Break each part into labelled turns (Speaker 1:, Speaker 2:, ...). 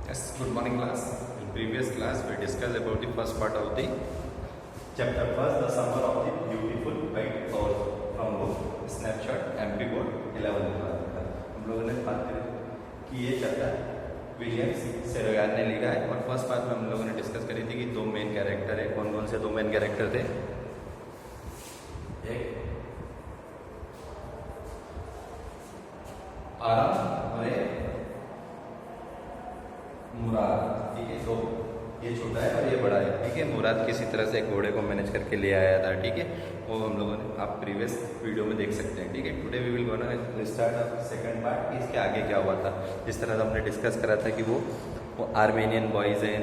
Speaker 1: Yes, good morning class. In previous class we discussed about the first part of the chapter first, the summer of the beautiful white horse from book Snapshot MP Board 11 हम लोगों ने बात करी कि ये chapter Williams सेरोयार ने लिखा है और फर्स्ट पार्ट में हम लोगों ने डिस्कस करी थी कि दो मेन कैरेक्टर है। कौन कौन से दो मेन कैरेक्टर थे? एक आराम और एक मुराद। ठीक है, तो ये छोटा है और ये बड़ा है। ठीक है, मुराद किसी तरह से घोड़े को मैनेज करके ले आया था। ठीक है, वो हम लोगों ने आप प्रीवियस वीडियो में देख सकते हैं। ठीक है, today we will gonna start second part, इसके आगे क्या हुआ था। जिस तरह से हमने डिस्कस करा था कि वो आर्मेनियन बॉयज़ हैं,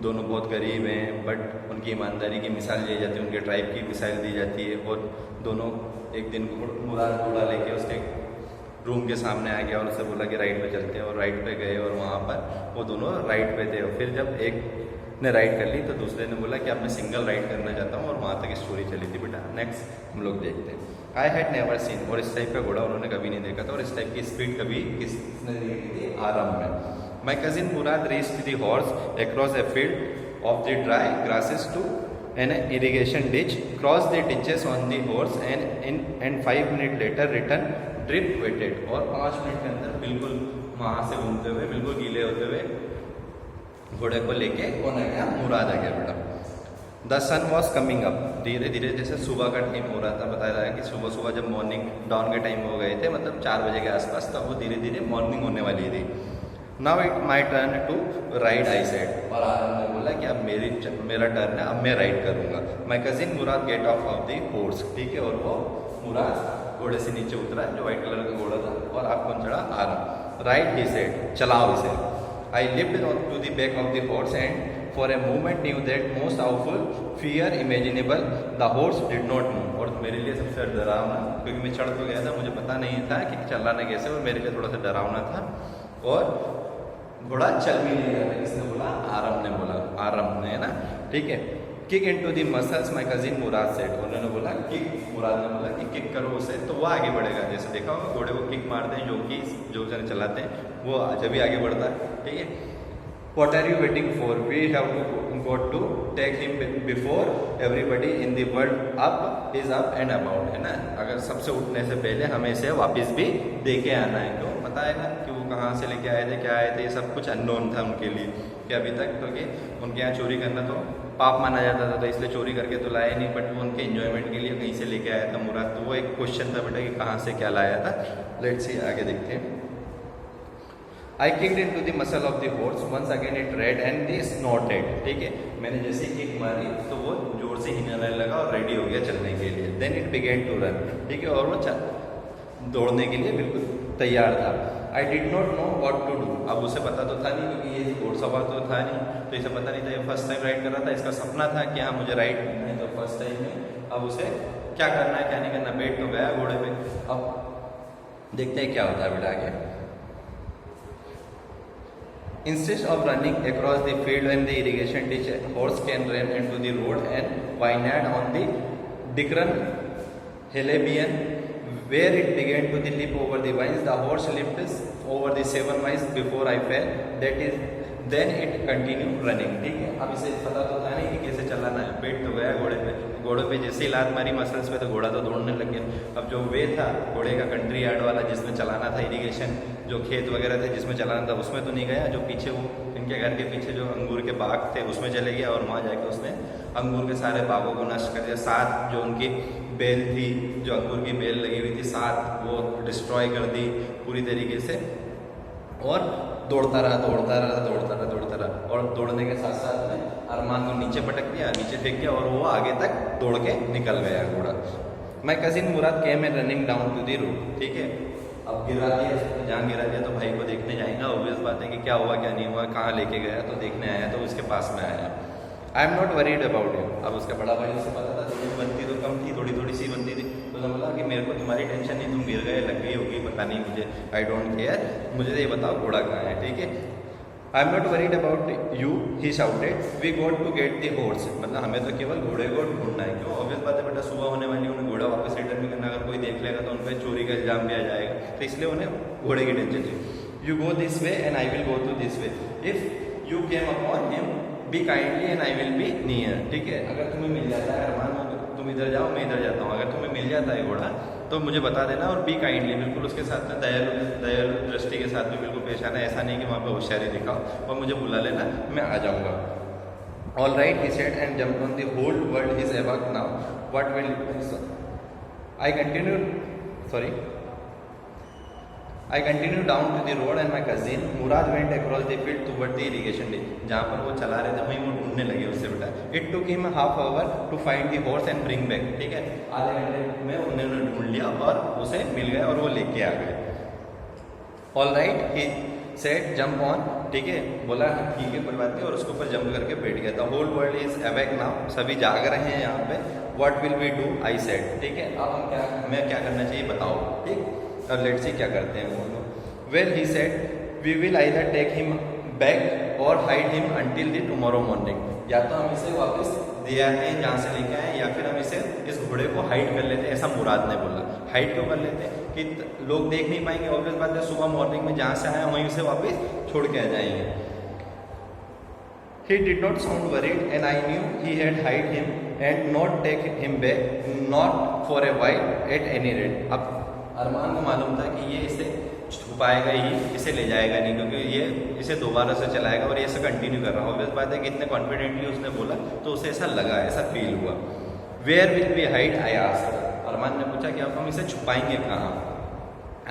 Speaker 1: दोनों बहुत गरीब हैं, बट उनकी ईमानदारी की मिसाल दी जाती है, उनके ट्राइब की मिसाल दी जाती है। और दोनों एक दिन मुराद घोड़ा लेके उसके रूम के सामने आ गया और उससे बोला कि राइट पे चलते हैं, और राइट पे गए और वहाँ पर वो दोनों राइट पे थे। और फिर जब एक ने राइड कर ली तो दूसरे ने बोला कि अब मैं सिंगल राइड करना चाहता हूँ, और वहाँ तक स्टोरी चली थी। बेटा नेक्स्ट हम लोग देखते हैं। आई हैड नेवर सीन, और इस टाइप का घोड़ा उन्होंने कभी नहीं देखा था, और इस टाइप की स्पीड कभी किसने देखी थी? आराम में। My cousin Mourad raced the horse across a field of the dry grasses to an irrigation ditch, crossed the ditches on the horse and 5 minutes later return drip wetted। और 5 minute के अंदर बिल्कुल वहाँ से घूमते हुए बिल्कुल गीले होते हुए घोड़े को लेके कौन आ गया? मुराद आ गया बेटा। The sun was coming up, धीरे धीरे जैसे सुबह का टाइम हो रहा था। बताया रहा है कि सुबह सुबह जब मॉर्निंग डाउन के टाइम हो गए थे, मतलब 4 बजे के आसपास, तब वो धीरे धीरे मॉर्निंग होने वाली थी। Now it my turn to ride, I said. और आराम ने बोला कि अब मेरा टर्न है, अब मैं राइड करूंगा। My cousin Mourad get off the horse. ठीक है, और वो मुराद घोड़े से नीचे उतरा, जो व्हाइट कलर का घोड़ा था, और आप कौन चढ़ा? आराम। राइड ही सेड, चलाओ इसे। I lift to the back of the horse and for a moment knew that most awful fear imaginable the horse did not move. और मेरे लिए सबसे डरावना, क्योंकि मैं चढ़ तो गया था, मुझे पता नहीं था कि चलाना कैसे, और मेरे लिए थोड़ा सा डरावना था। और घोड़ा चल भी नहीं रहा था। किसने बोला? आराम ने बोला, आराम ने, है ना। ठीक है। Kick into the muscles my cousin Mourad said. उन्होंने बोला किक, मुराद ने बोला कि किक करो उसे, तो वो आगे बढ़ेगा। जैसे देखा होगा घोड़े को किक मारते हैं, जो जन चलाते हैं, वो जब भी आगे बढ़ता है। ठीक है। What are you waiting for? We have got to take him before everybody in the world up is up and about, है ना। अगर सबसे उठने से पहले हमें इसे वापस भी दे के आना है। क्यों? पता है ना कि वो कहाँ से लेके आए थे, क्या आए थे, ये सब कुछ अननोन था उनके लिए कि अभी तक, क्योंकि उनके यहाँ चोरी करना तो पाप माना जाता था, तो इसलिए चोरी करके तो लाया नहीं, बट वो उनके एंजॉयमेंट के लिए कहीं से लेके आया था मुराद। तो वो एक क्वेश्चन था बेटा कि कहाँ से क्या लाया था। लेट्स सी, आगे देखते हैं। I kicked into the muscle of the horse. Once again it read and they snorted। ठीक है, मैंने जैसे किक मारी तो वो जोर से हिलाने लगा और रेडी हो गया चलने के लिए। Then it began to run। ठीक है, और वो दौड़ने के लिए बिल्कुल तैयार था। I did not know what to do। अब उसे पता तो था नहीं, क्योंकि ये घोड़सवार तो था नहीं, तो इसे पता नहीं था। ये फर्स्ट टाइम राइड कर रहा था, इसका सपना था कि हाँ मुझे राइड करना है, तो फर्स्ट टाइम में अब उसे क्या करना है क्या नहीं करना। बैठ तो गया घोड़े पे, अब देखते हैं क्या होता है बेटा आगे। Instead of running across the field when the irrigation ditch, horse can run into the road and whined on the Dikran Halebian, where it began to leap over the vines. The horse leaps over the 7 vines before I fell. Then it continued running। ठीक है, अब इसे पता तो था नहीं कि कैसे चलाना है। बैठ तो गया घोड़े पे जैसे ही लात मारी मसल्स पे, तो घोड़ा तो दौड़ने लग गया। अब जो वे था घोड़े का कंट्री यार्ड वाला, जिसमें चलाना था इरिगेशन, जो खेत वगैरह थे जिसमें चलाना था, उसमें तो नहीं गया। जो पीछे वो इनके घर के पीछे जो अंगूर के बाग थे, उसमें चले गया, और वहाँ जाके उसने अंगूर के सारे बागों को नष्ट कर दिया। 7 जो उनकी बेल थी, जो अंगूर की बेल लगी हुई थी, 7 वो डिस्ट्रॉय कर दी पूरी तरीके से। और दौड़ता रहा, और दौड़ने के साथ साथ में अरमान को नीचे पटक दिया, नीचे फेंक दिया, और वो आगे तक दौड़ के निकल गया घोड़ा। My cousin Mourad came and running down to the road. ठीक है, अब गिरा दिया, जहाँ गिरा दिया तो भाई को देखने जाएगा। ऑब्वियस बात है कि क्या हुआ क्या नहीं हुआ, कहाँ लेके गया, तो देखने आया, तो उसके पास में आया। आई am not worried about you. अब उसका बड़ा भाई उसे पता था, थोड़ी बनती तो कम थी, थोड़ी सी बनती थी, तो उसने बोला कि मेरे को तुम्हारी टेंशन नहीं, तुम गिर गए, लग गई होगी, पता नहीं मुझे, आई डोंट केयर, मुझे ये बताओ घोड़ा कहाँ है। ठीक है, I am not worried about you, he shouted. We got to get the horse. मतलब हमें तो केवल घोड़े को ढूंढना है। क्यों? ऑब्वियस बात है बेटा, सुबह होने वाली, उन्हें घोड़ा वापस रिटर्न भी करना। अगर कोई देख लेगा तो उन पर चोरी का इल्जाम भी आ जाएगा, तो इसलिए उन्हें घोड़े की टेंशन थी। You go this way and I will go to this way, if you came upon him be kindly and I will be near, ठीक है। अगर तुम्हें मिल जाता है अरमान, तुम इधर जाओ मैं इधर जाता हूँ, अगर तुम्हें मिल जाता है घोड़ा तो मुझे बता देना, और बी काइंडली बिल्कुल उसके साथ में दयालु दृष्टि के साथ में बिल्कुल पेश आना, ऐसा नहीं कि वहाँ पे होशियारी दिखाओ और मुझे बुला लेना, मैं आ जाऊँगा। All right he said and jump on the whole world is about now what will I continue down to the road and my cousin Mourad went across the field toward the irrigation day, जहाँ पर वो चला रहे थे वहीं वो ढूंढने लगे उससे बेटा। It took him half hour to find the horse and bring back, ठीक है। आधे घंटे में उन्होंने ढूंढ लिया और उसे मिल गया और वो लेके आ गए। All right he said jump on, ठीक है, बोला ठीक है कोई बात नहीं, और उसके ऊपर जंप करके बैठ गया। The whole world is awake now, सभी जाग रहे हैं यहाँ पे। What will we do I said, ठीक है, अब हमें क्या करना चाहिए बताओ, ठीक। और लेट्स सी क्या करते हैं वो लोग। Well he said we will either take him back or hide him until the tomorrow morning, या तो हम इसे वापस दे आते हैं जहाँ से लेके आए, या फिर हम इसे इस घोड़े को हाइड कर लेते हैं, ऐसा मुराद ने बोला। हाइड क्यों कर लेते हैं कि लोग देख नहीं पाएंगे, ऑब्वियस बात है, सुबह मॉर्निंग में जहाँ से आए वहीं उसे वापस छोड़ के आ जाएंगे। He did not sound worried and I knew he had hide him and not take him back, not for a while at any rate. अब अरमान को मालूम था कि ये इसे छुपाएगा ही, इसे ले जाएगा नहीं, क्योंकि ये इसे दोबारा से चलाएगा और ये इसे कंटिन्यू कर रहा है। ऑब्वियस बात है कि इतने कॉन्फिडेंटली उसने बोला तो उसे ऐसा लगा, ऐसा फील हुआ। Where will be hide I asked, Armaan ने पूछा कि अब हम इसे छुपाएंगे कहाँ।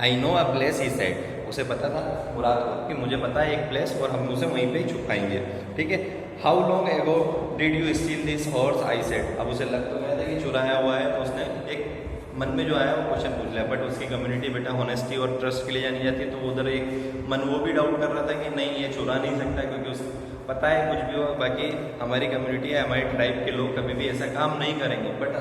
Speaker 1: I know a place he said, उसे पता था मुराद को कि मुझे पता है एक प्लेस और हम उसे वहीं पे ही छुपाएंगे, ठीक है। How long ago did you steel this horse I said, अब उसे लग तो गया था कि चुराया हुआ है, तो उसने एक मन में जो आया वो क्वेश्चन पूछ लिया। बट उसकी कम्युनिटी बेटा होनेस्टी और ट्रस्ट के लिए जानी जाती है, तो उधर एक मन वो भी डाउट कर रहा था कि नहीं ये चुरा नहीं सकता, क्योंकि उसे पता है कुछ भी हो, बाकी हमारी कम्युनिटी है, हमारे ट्राइब के लोग कभी भी ऐसा काम नहीं करेंगे। बट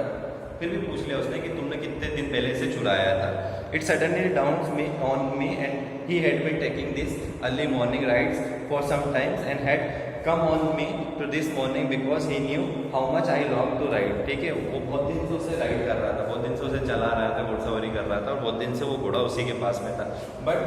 Speaker 1: फिर भी पूछ लिया उसने कि तुमने कितने दिन पहले इसे चुराया था। It suddenly downs me on me and he had been taking this early morning rides for some times and had come on me to this morning because he knew how much I long to ride, ठीक है। वो बहुत दिन से उसे ride कर रहा था, बहुत दिन से उसे चला रहा था, घुड़सवारी कर रहा था, और बहुत दिन से वो घोड़ा उसी के पास में था। बट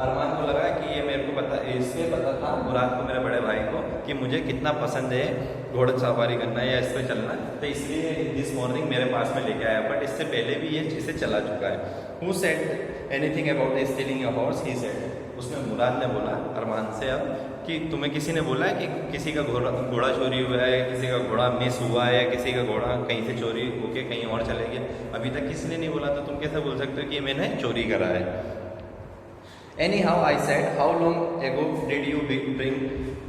Speaker 1: अरमान को लगा कि ये मेरे को पता, इससे पता था मुराद को, मेरे बड़े भाई को, कि मुझे कितना पसंद है घोड़ा सवारी करना या इस पर चलना, तो इसलिए दिस मॉर्निंग मेरे पास में लेके आया। बट इससे पहले भी ये इसे चला चुका है। Who said anything about stealing a horse, he said, उसमें मुराद ने बोला अरमान से अब कि तुम्हें किसी ने बोला है कि किसी का घोड़ा चोरी हुआ है, किसी का घोड़ा मिस हुआ है, या किसी का घोड़ा कहीं से चोरी होके कहीं और चले गया, अभी तक किसी ने नहीं बोला, तो तुम कैसे बोल सकते हो कि मैंने चोरी करा है। Any how I said how long ago did you bring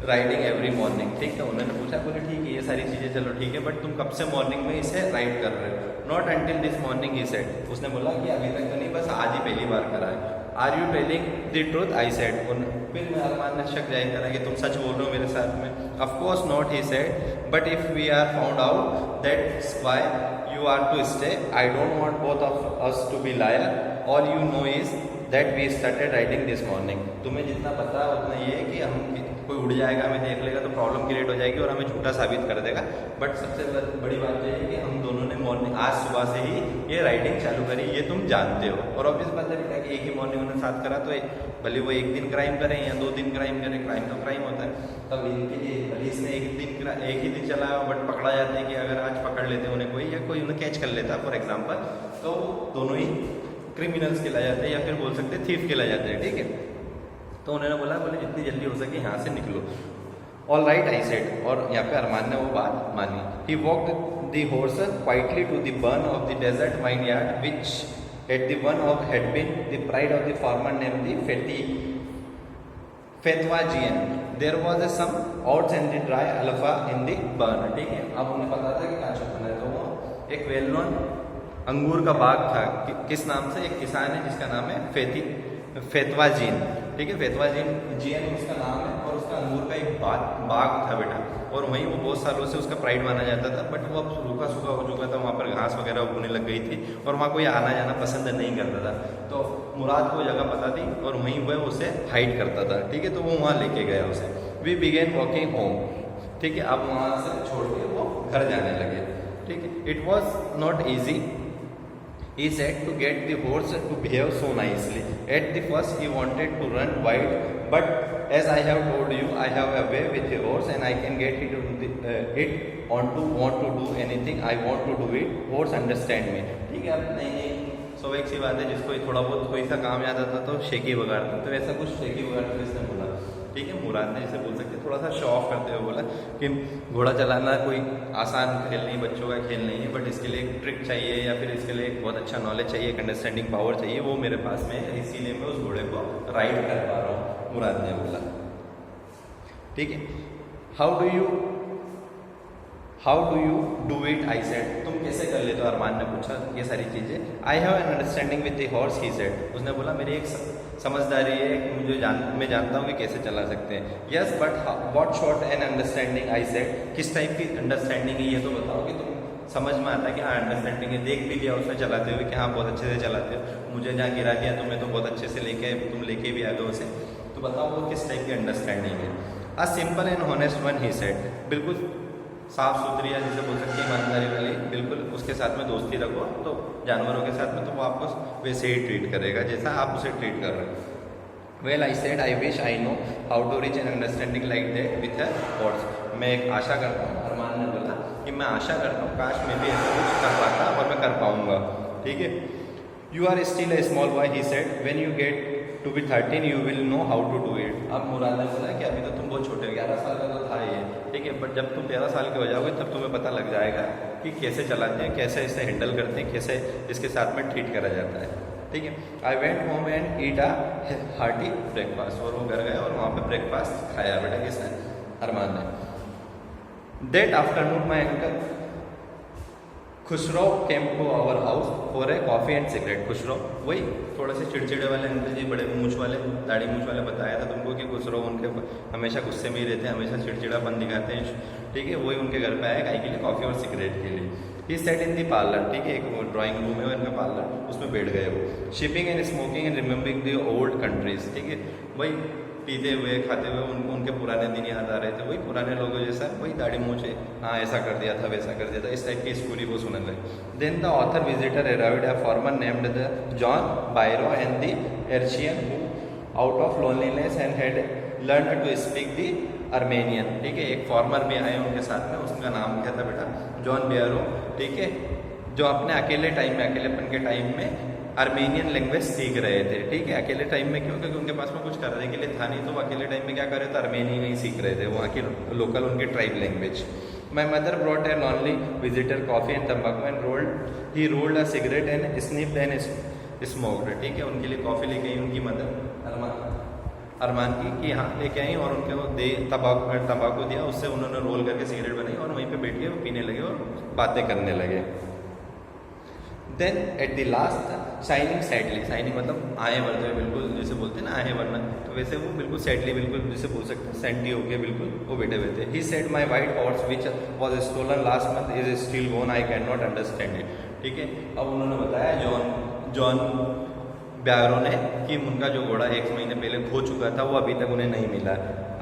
Speaker 1: riding every morning, ठीक है। उन्होंने पूछा, बोले ठीक है ये सारी चीज़ें चलो ठीक है, बट तुम कब से मॉर्निंग में इसे राइड कर रहे हो। Not until this morning he said, उसने बोला कि अभी तक तो नहीं, बस आज ही पहली बार करा है। Are you telling the truth I said, फिर मैं अरमान ने शक जाहिर करा कि तुम सच बोल रहे हो मेरे साथ में। Of course not he said, but if we are found out that's why you are to stay, I don't want both of us to be liar, all you know is that we started riding this morning. तुम्हें जितना पता है उतना ये है कि हम कोई उड़ जाएगा, हमें देख लेगा तो प्रॉब्लम क्रिएट हो जाएगी और हमें झूठा साबित कर देगा। बट सबसे बड़ी बात यह है कि हम दोनों ने मॉर्निंग आज सुबह से ही ये राइडिंग चालू करी, ये तुम जानते हो। और ऑब्वियस बात है बेटा कि एक ही मॉर्निंग उन्होंने साथ करा, तो भले वो एक दिन क्राइम करें या 2 दिन क्राइम करें, क्राइम तो क्राइम होता है। तब इनके लिए भले इसने एक ही दिन चलाया, बट पकड़ा जाता है कि अगर आज पकड़ लेते उन्हें कोई, या कोई उन्हें कैच कर लेता फॉर एग्जाम्पल, तो दोनों ही क्रिमिनल्स कहलाए जाते हैं, या फिर बोल सकते हैं थीफ कहलाए जाते हैं, ठीक है। तो उन्होंने बोला, बोले जितनी जल्दी हो सके यहाँ से निकलो। ऑल राइट आई सेड, और यहाँ पे अरमान ने वो बात मानी। He walked the horse quietly to the barn of the desert vineyard which at the one of had been the pride of the farmer name the Fetvajian. There was a some oats and the dry alpha in the barn, ठीक है। अब उन्हें पता था कि क्या छुपना है, तो वो एक वेल नोन अंगूर का बाग था, किस नाम से, एक किसान है जिसका नाम है फेतवाजीन, ठीक है। फेतवाजीन जीएन उसका नाम है, और उसका अंगूर का एक बाग था बेटा, और वहीं वो बहुत सालों से उसका प्राइड माना जाता था। बट वो अब सूखा सूखा हो चुका था, वहाँ पर घास वगैरह उगने लग गई थी, और वहाँ कोई आना जाना पसंद नहीं करता था। तो मुराद को जगह पता थी, और वहीं वह उसे हाइड करता था, ठीक है। तो वो वहाँ लेके गया उसे। वी बिगेन वॉकिंग होम, ठीक है। अब वहाँ से छोड़ के वो घर जाने लगे, ठीक है। It was not easy He said to get the horse to behave so nicely. At the first he wanted to run wide, but as I have told you, I have a way with the horse and I can get it on to want to do anything I want to do it. Horse understand me. ठीक है, अब नहीं स्वाभाविक सी बात है, जिसको थोड़ा बहुत कोई सा काम याद आता तो शेकी वगाड़ता, तो ऐसा कुछ शेकी वगाड़ता इसने बोला। ठीक है, मुराद ने इसे बोल सकते थोड़ा सा शो ऑफ करते हुए बोला कि घोड़ा चलाना कोई आसान खेल नहीं, बच्चों का खेल नहीं है, बट इसके लिए एक ट्रिक चाहिए या फिर इसके लिए एक बहुत अच्छा नॉलेज चाहिए, एक अंडरस्टैंडिंग पावर चाहिए, वो मेरे पास में है, इसीलिए मैं उस घोड़े को राइड कर पा रहा हूँ, मुराद ने बोला। ठीक है, how do you do it, I said, तुम कैसे कर लेते हो, अरमान ने पूछा ये सारी चीज़ें। I have an understanding with the horse, he said, उसने बोला मेरी एक समझदारी है, मैं जानता हूँ कि कैसे चला सकते हैं। Yes but what short an understanding, I said, किस टाइप की अंडरस्टैंडिंग है ये तो बताओ कि तुम समझ में आता है कि हाँ अंडरस्टैंडिंग है, देख भी लिया उसने चलाते हुए कि हाँ बहुत अच्छे से चलाते हो, मुझे जहाँ गिरा दिया तुम्हें तो बहुत अच्छे से तुम लेके भी आ गए उसे, तो बताओ वो किस टाइप की अंडरस्टैंडिंग है। A simple and honest one, he said, बिल्कुल साफ सुथरी या जिसे बोल सकते हैं ईमानदारी वाली, बिल्कुल उसके साथ में दोस्ती रखो तो जानवरों के साथ में, तो वो आपको वैसे ही ट्रीट करेगा जैसा आप उसे ट्रीट कर रहे हो। Well I said I wish I know how to reach an understanding like that with a horse, मैं एक आशा करता हूँ, अरमान ने बोला कि मैं आशा करता हूँ काश मैं भी ऐसा कुछ कर पाता और मैं कर पाऊँगा। ठीक है, you are still a small boy, he said, when you get to be 13 you will know how to do it. अब मुराद ने बोला कि अभी तो तुम बहुत छोटे हो, 11 साल का तो था ये, ठीक है, बट जब तुम 13 साल के हो जाओगे तब तुम्हें पता लग जाएगा कि कैसे चलाते हैं, कैसे इसे हैंडल करते हैं, कैसे इसके साथ में ट्रीट करा जाता है। ठीक है, I went home and eat a hearty breakfast, और वो घर गया और वहाँ पे ब्रेकफास्ट खाया बेटा किसने, अरमान ने। That afternoon my uncle Khosrove came to our house for a coffee and cigarette. Khosrove वही थोड़े से चिड़चिड़े वाले अंकल जी, बड़े मूछ वाले, दाढ़ी मूछ वाले, बताया था तुमको कि खुशरो उनके हमेशा गुस्से में ही रहते हैं, हमेशा चिड़चिड़ापन दिखाते हैं। ठीक है, वही उनके घर पे आया गाय के लिए, कॉफ़ी और सिगरेट के लिए। ही सेट इन दी पार्लर, ठीक है, एक ड्राइंग रूम है इनका पार्लर, उसमें बैठ गए वो। Shipping and smoking and remembering the old countries, ठीक है, वही पीते हुए खाते हुए उनके पुराने दिन याद आ रहे थे, वही पुराने लोगों जैसा, वही दाढ़ी मूछे, हाँ ऐसा कर दिया था वैसा कर दिया था, इस टाइप की स्टोरी वो सुनने लगे। Then the author visitor arrived a former named the John Byro and the एर्शियन who out of loneliness and had learn to speak the Armenian. ठीक है, एक फॉर्मर भी आए उनके साथ में, उसका नाम क्या था बेटा, जॉन बायरो। ठीक है, जो अपने अकेले टाइम में, अकेलेपन के टाइम में आर्मेनियन लैंग्वेज सीख रहे थे। ठीक है, अकेले टाइम में क्यों, क्योंकि उनके पास में कुछ करने के लिए था नहीं, तो वो अकेले टाइम में क्या कर रहे थे, आर्मेनियन ही सीख रहे थे, वहाँ की लोकल उनकी tribe language. My mother brought a lonely visitor coffee and तम्बाकू and he rolled a cigarette and sniffed and smoked. ठीक है, उनके लिए कॉफ़ी लेके आई उनकी मदर अरमान की, कि हाँ लेके आई, और उनके वो तम्बाकू दिया, उससे उन्होंने रोल करके सिगरेट बनाई और वहीं पे बैठ के वो पीने लगे और बातें करने लगे। Then at the last shining sadly, shining मतलब आए बढ़ते हुए, बिल्कुल जैसे बोलते हैं ना आए बढ़ना, तो वैसे वो बिल्कुल सैडली, बिल्कुल जैसे बोल सकते हैं सैंडी हो गया, बिल्कुल वो बैठे हुए थे। He said my white horse which was stolen last month is still gone, I can not understand it. ठीक है, अब उन्होंने बताया जॉन ब्यारो ने कि उनका जो घोड़ा 1 महीने पहले खो चुका था वो अभी तक उन्हें नहीं मिला।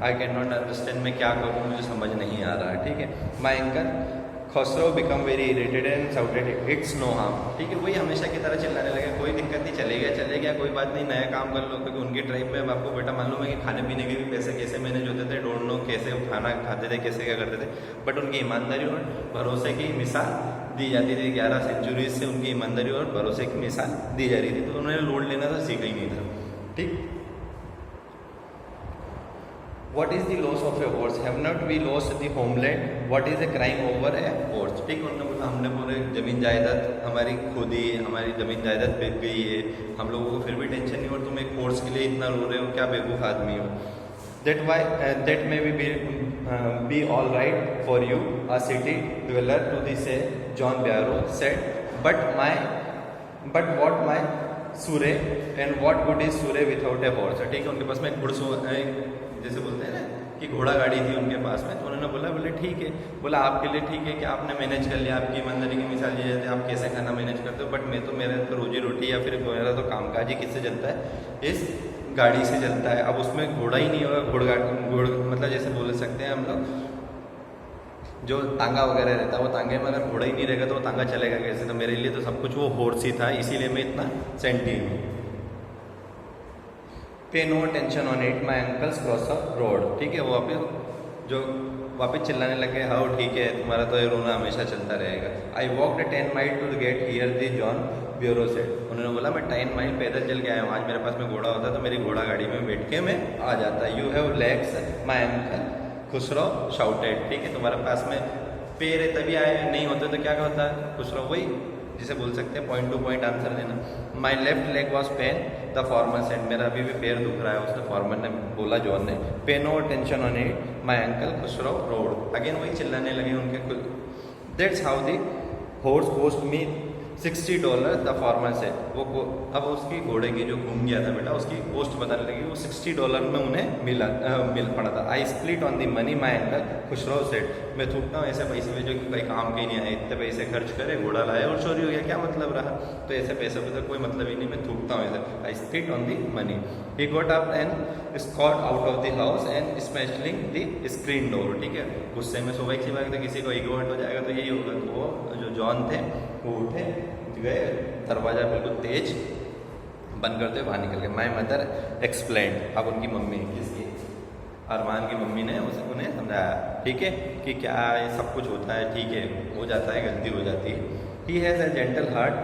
Speaker 1: आई कैन नॉट अंडरस्टैंड, मैं क्या करूँ, मुझे समझ नहीं आ रहा है। ठीक है, my uncle Khosrove become very irritated and shouted it's no harm. ठीक है, वही हमेशा की तरह चिल्लाने लगे, कोई दिक्कत नहीं, चले गया कोई बात नहीं, नया काम कर लो, क्योंकि उनकी ट्राइब में अब आपको बेटा मालूम है कि खाने पीने के भी पैसे कैसे मैनेज होते थे, डोंट नो कैसे वो खाना खाते थे, कैसे क्या करते थे, बट उनकी ईमानदारी और भरोसे की मिसाल दी जाती थी। 11 सेंचुरी से उनकी ईमानदारी और भरोसे की मिसाल दी जा रही थी, तो उन्होंने लोड लेना तो सीखा ही नहीं था। ठीक, What is the loss of a horse? Have not we lost the homeland? What is the crime over a horse? ठीक, उन्होंने बोला हमने पूरे जमीन जायदाद हमारी खो दी, हमारी जमीन जायदाद बिक गई है, हम लोगों को फिर भी टेंशन नहीं, और तुम एक horse के लिए इतना रो रहे हो, क्या बेवकूफ़ आदमी हो। That may be all right for you, a city dweller, to the say John Barrow said, but what my Surrey and what good is Surrey without a horse? ठीक है, उनके पास में एक जैसे बोलते हैं ना कि घोड़ा गाड़ी थी उनके पास में, तो उन्होंने बोले ठीक है, बोला आपके लिए ठीक है कि आपने मैनेज कर लिया, आपकी ईमानदारी की मिसाल ये है, आप कैसे खाना मैनेज करते हो, बट मैं तो मेरा तो रोजी रोटी या फिर मेरा तो कामकाज ही किससे चलता है, इस गाड़ी से चलता है। अब उसमें घोड़ा ही नहीं होगा, घोड़ मतलब जैसे बोल सकते हैं हम लोग जो तांगा वगैरह रहता है वो तांगे में अगर घोड़ा ही नहीं रहेगा तो वो तांगा चलेगा कैसे। तो मेरे लिए तो सब कुछ वो हॉर्स ही था, इसीलिए मैं इतना सेंटी हूँ। Pay no tension on it my uncle's cross a road, ठीक है। वो वापस चिल्लाने लगे, हाँ ठीक है तुम्हारा तो ये रोना हमेशा चलता रहेगा। I walked 10 mile to get here the John Byro set. उन्होंने बोला मैं 10 माइल पैदल चल के आया हूँ, आज मेरे पास में घोड़ा होता तो मेरी घोड़ा गाड़ी में बैठ के मैं आ जाता। You have legs my uncle Khusro shouted, ठीक है। तुम्हारे पास में पैर है तभी आए, नहीं होते तो क्या होता है। खुसरो वही जिसे बोल सकते हैं पॉइंट टू पॉइंट आंसर देना। My left leg was pain the former said, मेरा अभी भी पैर दुख रहा है, उसने फॉर्मर ने बोला जॉन ने। Pay no tension on it my uncle Khosrove road. Again वही चिल्लाने लगे उनके। That's how the horse cost me $60 the former से। वो अब उसकी घोड़े की जो घूम गया था बेटा उसकी कॉस्ट बताने लगी, वो $60 में उन्हें मिल पड़ा था। I split on the money my uncle Khosrove said, मैं थूकता हूँ ऐसे पैसे में जो कि भाई काम के ही नहीं आए, इतने पैसे खर्च करे, घोड़ा लाए और चोरी हो गया, क्या मतलब रहा। तो ऐसे पैसे पे तो कोई मतलब ही नहीं, मैं थूकता हूँ ऐसे। I split on the money. He got up and stalked out of the house and smashing the screen door, ठीक है। गुस्से में स्वाभाविक सी बात है, किसी को ईगो हर्ट हो जाएगा तो यही होगा। तो वो जो जॉन थे वो उठे गए, दरवाज़ा बिल्कुल तेज बंद करते बाहर निकल गए। माई मदर एक्सप्लेन, अब उनकी मम्मी किसकी, अरमान की मम्मी ने उन्हें समझाया, ठीक है, कि क्या ये सब कुछ होता है, ठीक है हो जाता है, गलती हो जाती है। He has a gentle heart,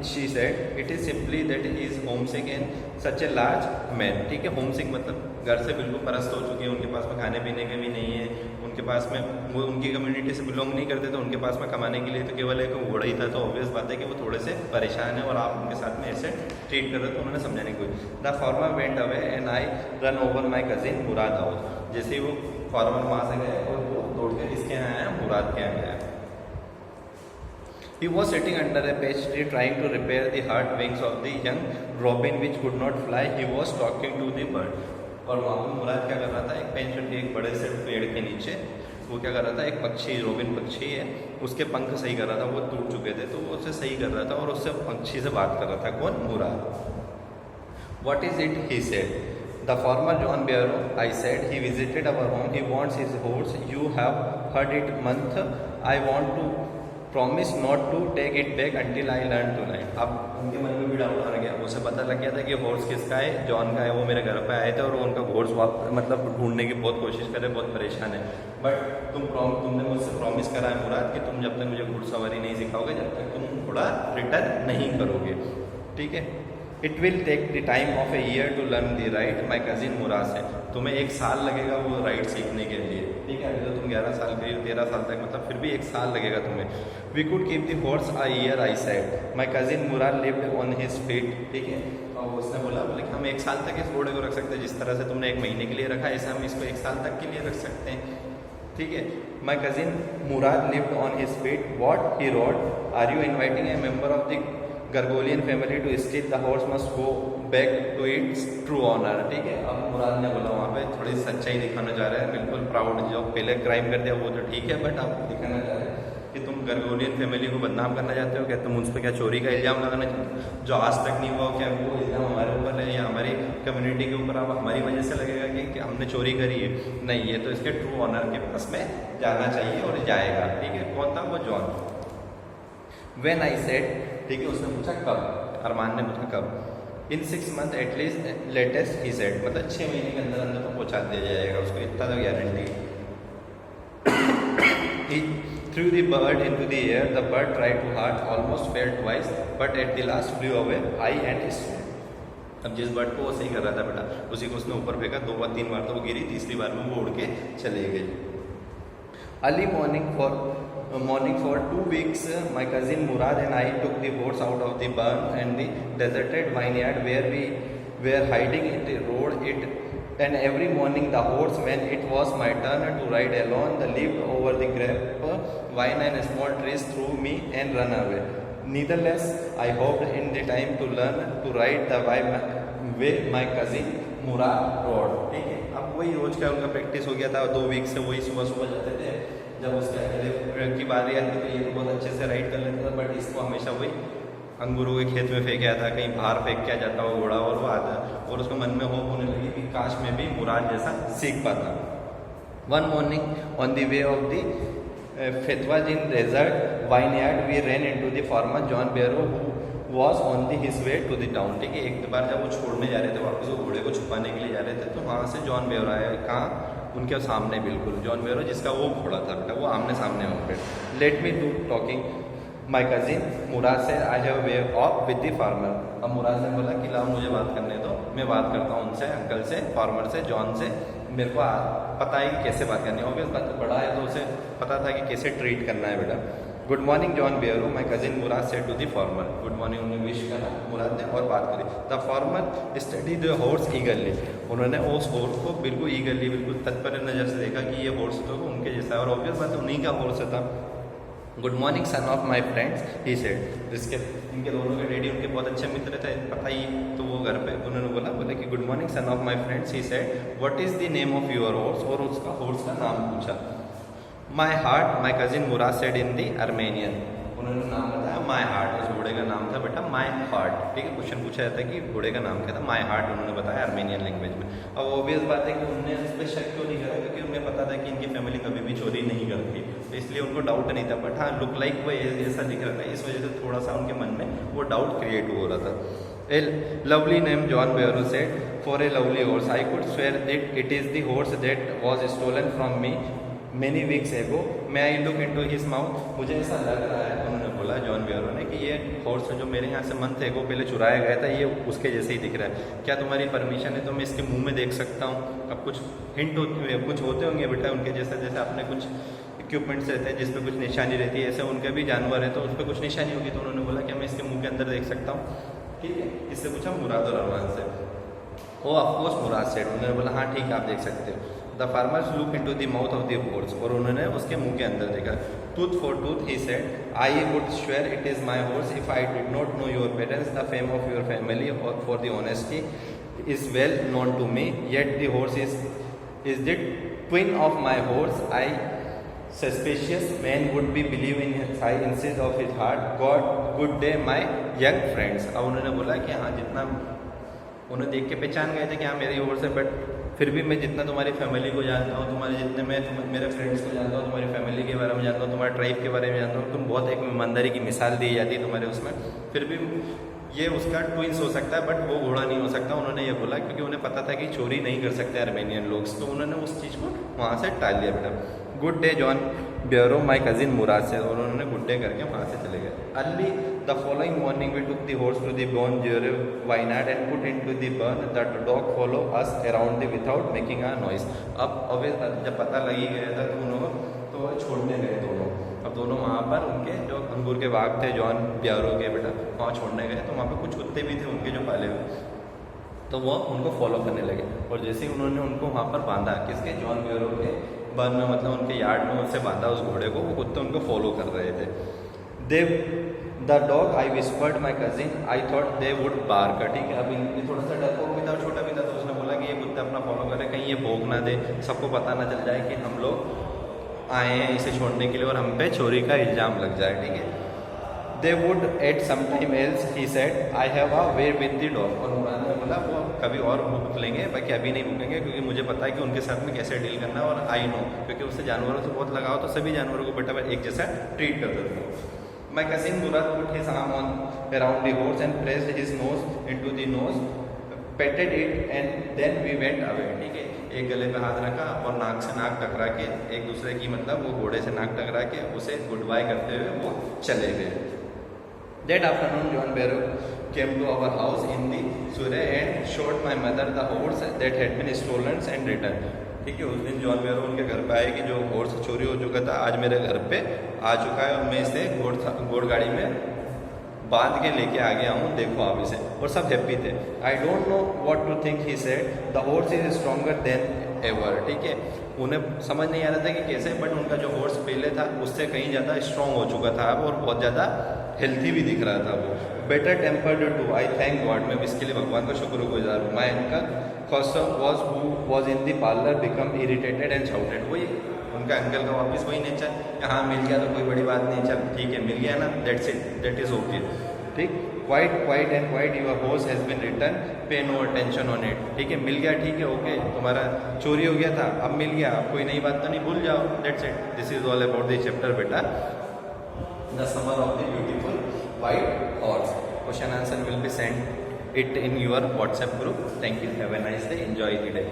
Speaker 1: she said. It is simply that he is homesick and such a large man. ठीक है, homesick मतलब घर से बिल्कुल परस्त हो चुके हैं, उनके पास में खाने पीने के भी नहीं है, उनके पास में वो उनकी कम्युनिटी से बिलोंग नहीं करते, तो उनके पास में कमाने के लिए तो केवल एक घोड़ा ही था। तो ऑब्वियस बात है कि वो थोड़े से परेशान है और आप उनके साथ में ऐसे ट्रीट कर रहे हो। तो उन्होंने समझाने की कोई। The farmer went away and I run over my cousin Murad house. जैसे ही वो फार्मर वहाँ से गए और वो दौड़ के किसके यहाँ आया, मुराद के यहाँ आया। He was sitting under a peach tree trying to repair the hurt wings of the young robin which could not fly. He was talking to the bird. और वहाँ पर मुराद क्या कर रहा था, एक पेंच के एक बड़े से पेड़ के नीचे वो क्या कर रहा था, एक पक्षी, रोबिन पक्षी है, उसके पंख सही कर रहा था, वो टूट चुके थे तो वो उसे सही कर रहा था और उससे पक्षी से बात कर रहा था। कौन, मुराद। What is it? He said. The farmer John Barrow, I said. He visited our home. He wants his horse. You have heard it month. I want to promise not to take it back until I learn to night. अब उनके मन में भी doubt आ गया, उसे पता लग गया था कि हॉर्स किसका है, जॉन का है। वो मेरे घर पे आए थे और उनका हॉर्स मतलब ढूंढने की बहुत कोशिश करे, बहुत परेशान है। बट तुमने मुझसे प्रॉमिस करा है मुराद कि तुम जब तक मुझे घुड़सवारी नहीं सिखाओगे, जब तक तुम घोड़ा रिटर्न नहीं करोगे, ठीक है। It will take the time of a year to learn the ride my cousin Mourad से। तुम्हें 1 साल लगेगा वो राइट सीखने के लिए, ठीक है। तो तुम 11 साल के 13 साल तक, मतलब फिर भी 1 साल लगेगा तुम्हें। We could keep the horse a year, I said. My cousin Mourad lived on his feet, ठीक है। और उसने बोला कि हम 1 साल तक इस घोड़े को रख सकते हैं, जिस तरह से तुमने 1 महीने के लिए रखा ऐसा हम इसको 1 साल तक के लिए रख सकते हैं, ठीक है। My cousin Mourad lived on his feet. What, he roared, are you inviting a member of the Garoghlanian family to steal the horse must go back to its true owner, ठीक है। अब मुराद ने बोला वहाँ पे थोड़ी सच्चाई दिखाना चाह रहे हैं, बिल्कुल प्राउड, जो पहले क्राइम कर दिया वो तो ठीक है, बट आप दिखाना चाह रहे हैं कि तुम गर्गोलियन फैमिली को बदनाम करना चाहते हो, क्या तुम उस पर क्या चोरी का इल्ज़ाम लगाना चाहते हो, जो आज तक नहीं हुआ, क्या वो इल्ज़ाम हमारे ऊपर है या हमारी कम्युनिटी के ऊपर अब हमारी वजह से लगेगा कि हमने चोरी करी है। नहीं, ये तो इसके ट्रू ऑनर के पास में जाना चाहिए और जाएगा, ठीक है। कौन था वो, जॉन। When I said, ठीक है, उसने पूछा कब, अरमान ने पूछा कब। इन 6 month at least latest he said, मतलब 6 महीने के अंदर अंदर तो पहुँचा दिया जाएगा उसको, इतना तो guarantee. He threw the bird into the air. The bird tried to hurt, almost fell twice, but at the last flew away high and straight. अब जिस बर्ड को वो सही कर रहा था बेटा, उसी को उसने ऊपर फेंका, 2 बार 3 बार तो वो गिरी, तीसरी बार में वो उड़ के चले गई। Early morning for 2 weeks, my cousin Murad and I took the horse out of the barn and the deserted vineyard where we were hiding in the road. And every morning the horse, when it was my turn to ride alone, they leaped over the grape vine and small trees through me and run away. Nevertheless, I hoped in the time to learn to ride the way my cousin Murad rode, ठीक है। अब वही रोज का उनका practice हो गया था, 2 week से वही सुबह सुबह जाते थे। जब उसके अगले की बारी आती तो ये तो बहुत अच्छे से राइड कर लेता था, बट इसको हमेशा वही अंगूरों के खेत में फेंक आता, कहीं बाहर फेंक के जाता वो घोड़ा, और वो आता और उसको मन में होप होने लगी कि काश में भी मुराद जैसा सीख पाता। One morning on the way of the Fethwa in desert vineyard we ran into the farmer John Barrow who was on his way to the town। ठीक है, एक बार जब वो छोड़ने जा रहे थे वापस, वो घोड़े को छुपाने के लिए जा रहे थे, तो वहाँ से जॉन बेरो आया। कहाँ? उनके सामने बिल्कुल जॉन बेरो जिसका वो घोड़ा था बेटा, वो आमने सामने हो गए। Let me do talking my cousin Mourad से I have way of with the farmer. अब मुराद ने बोला कि लाओ मुझे बात करने दो, मैं बात करता हूँ उनसे, अंकल से, फार्मर से, जॉन से। मेरे को पता है कि कैसे बात करनी है, ऑब्वियस बात, बड़ा है तो उसे पता था कि कैसे ट्रीट करना है बेटा। Good morning John Byro, my cousin Mourad said to the farmer. Good morning उन्हें विश करा मुराद ने और बात करी। The farmer study the horse eagerly. उन्होंने उस हॉर्स को बिल्कुल ईगरली, बिल्कुल तत्पर नज़र से देखा कि ये हॉर्स तो उनके जैसा है, और ऑब्वियस बात उन्हीं का हॉर्स था। Good morning son of my friends he said. इसके इनके दोनों के डैडी उनके बहुत अच्छे मित्र थे, पता ही, तो वो घर पे उन्होंने बोला कि good morning son of my friends he said what is the name of your horse, और उसका हॉर्स का नाम पूछा। My heart, my cousin Mourad said in the Armenian. उन्होंने नाम बताया माई हार्ट, उस घोड़े का नाम था बेटा माई हार्ट। ठीक है, क्वेश्चन पूछा जाता है कि घोड़े का नाम क्या था, माई हार्ट उन्होंने बताया अर्मेनियन लैंग्वेज में। अब ऑब्वियस बात है कि उन्होंने उस पर शक क्यों नहीं करा, क्योंकि उन्हें पता था कि इनकी फैमिली कभी भी चोरी नहीं करती, तो इसलिए उनको डाउट नहीं था। बट हाँ, लुक लाइक वो ऐसा दिख रहा था, इस वजह से थोड़ा सा उनके मन में वो डाउट क्रिएट हो रहा था। A lovely name, John Barrow said, for a lovely horse. I could swear that it is the horse that was stolen from me many weeks ago. May I look into his mouth? मुझे ऐसा लग रहा है, उन्होंने बोला John बेरो ने, कि ये हॉर्स जो मेरे यहाँ से मंथ एगो पहले चुराया गया था, ये उसके जैसे ही दिख रहा है। क्या तुम्हारी परमिशन है तो मैं इसके मुंह में देख सकता हूँ? अब कुछ हिंट कुछ होते होंगे बेटा उनके जैसे, जैसे अपने कुछ इक्विपमेंट्स रहते हैं जिस पे कुछ निशानी रहती है, ऐसे उनके भी जानवर है तो उस पर कुछ निशानी होगी। तो उन्होंने बोला कि मैं इसके मुंह के अंदर देख सकता हूँ। ठीक है, इससे पूछा मुराद और रहमान से। ओ ऑफकोर्स मुराद सेड, उन्होंने बोला हाँ ठीक है आप देख सकते हो। The farmers look into the mouth of the horse, और उन्होंने उसके मुंह के अंदर देखा। Tooth for tooth he said, I would swear it is my horse if I did not know your parents, the fame of your family or for the honesty is well known to me, yet the horse is the twin of my horse. I suspicious man would be believe in his eye instead of his heart. God good day my young friends। अब उन्होंने बोला कि हाँ, जितना उन्हें देख के पहचान गए थे कि हाँ मेरी ओर से, बट फिर भी मैं जितना तुम्हारी फैमिली को जानता हूँ, तुम्हारे जितने मैं मेरे फ्रेंड्स को जानता हूँ, तुम्हारी फैमिली के बारे में जानता हूँ, तुम्हारे ट्राइब के बारे में जानता हूँ, तुम बहुत एक ईमानदारी की मिसाल दी जाती है तुम्हारे उसमें, फिर भी ये उसका ट्विंस हो सकता है बट वो घोड़ा नहीं हो सकता। उन्होंने ये बोला क्योंकि उन्हें पता था कि चोरी नहीं कर सकते अर्मेनियन लोग, तो उन्होंने उस चीज़ को वहाँ से टाल दिया बेटा। Good day John Byro, my cousin Mourad से, और उन्होंने गुड डे करके वहाँ से चले गए। Early the following morning we took the horse to the John Byro vineyard and put in to the barn, the dog follow us around the without making a noise. अब जब पता लगी गया था तो उन्होंने तो छोड़ने गए दोनों। अब दोनों वहाँ पर उनके जो अंगूर के बाग थे जॉन बेरो के बेटा, वहाँ छोड़ने गए, तो वहाँ पर कुछ कुत्ते भी थे उनके जो पाले हुए, तो वो उनको फॉलो करने लगे। और जैसे ही उन्होंने उनको वहाँ पर बांधा, किसके, जॉन बेरो के बर्न में, मतलब उनके यार्ड में उनसे बांधा उस घोड़े को, वो कुत्ते उनको फॉलो कर रहे थे। They the dog I whispered my cousin I thought they would bark. ठीक है, अब इनकी थोड़ा सा डरपोक भी था, छोटा भी था, तो उसने बोला कि ये कुत्ते अपना फॉलो करें, कहीं ये भोग ना दे, सबको पता ना चल जाए कि हम लोग आए हैं इसे छोड़ने के लिए और हम पे चोरी का इल्ज़ाम लग जाए। ठीक है, they would eat some time else he said I have a way with the dog. और उन्होंने बोला वो कभी और भूख लेंगे, बाकी अभी नहीं भूखेंगे, क्योंकि मुझे पता है कि उनके साथ में कैसे डील करना है, और आई नो, क्योंकि उससे जानवरों से बहुत लगाव, तो सभी जानवरों को बेटा एक जैसा ट्रीट कर देता हूँ। My cousin Mourad put his arm on around the horse and pressed his nose into the nose, petted it and then we went away. ठीक है, एक गले पे हाथ रखा और नाक से नाक टकरा के एक दूसरे की, मतलब वो घोड़े से नाक टकरा के उसे गुड बाय करते हुए वो चले गए। That afternoon, John Barrow came to our house in the Surrey and showed my mother the horse that had been stolen and returned। ठीक है, उस दिन जॉन बेरो उनके घर पे आए कि जो हॉर्स चोरी हो चुका था आज मेरे घर पे आ चुका है, और मैं इसे घोड़ गाड़ी में बांध के लेके आ गया हूँ, देखो आप इसे। और सब हैप्पी थे। I don't know what to think he said, the horse is stronger than ever. ठीक है, उन्हें समझ नहीं आ रहा था कि कैसे, बट उनका जो हॉर्स पहले था उससे कहीं ज़्यादा स्ट्रॉन्ग हो चुका था अब, और बहुत ज़्यादा हेल्थी भी दिख रहा था वो। Better tempered too, I thank God, मैं इसके लिए भगवान का शुक्रगुजार हूँ। My uncle was who was in the parlour become irritated and shouted. वही उनका अंकल का वापस वही नेचर, हाँ मिल गया तो कोई बड़ी बात नहीं, चल ठीक है मिल गया ना, that's it, that is okay. ठीक, quite and quite your horse has been return, pay no attention on it. ठीक है, मिल गया, ठीक है, ओके, तुम्हारा चोरी हो गया था, अब मिल गया, अब कोई नई बात तो नहीं, भूल जाओ, that's it. This is all about the chapter बेटा, the summer of the beautiful white horse. Question answer will be send it in your WhatsApp group. Thank you. Have a nice day. Enjoy the day.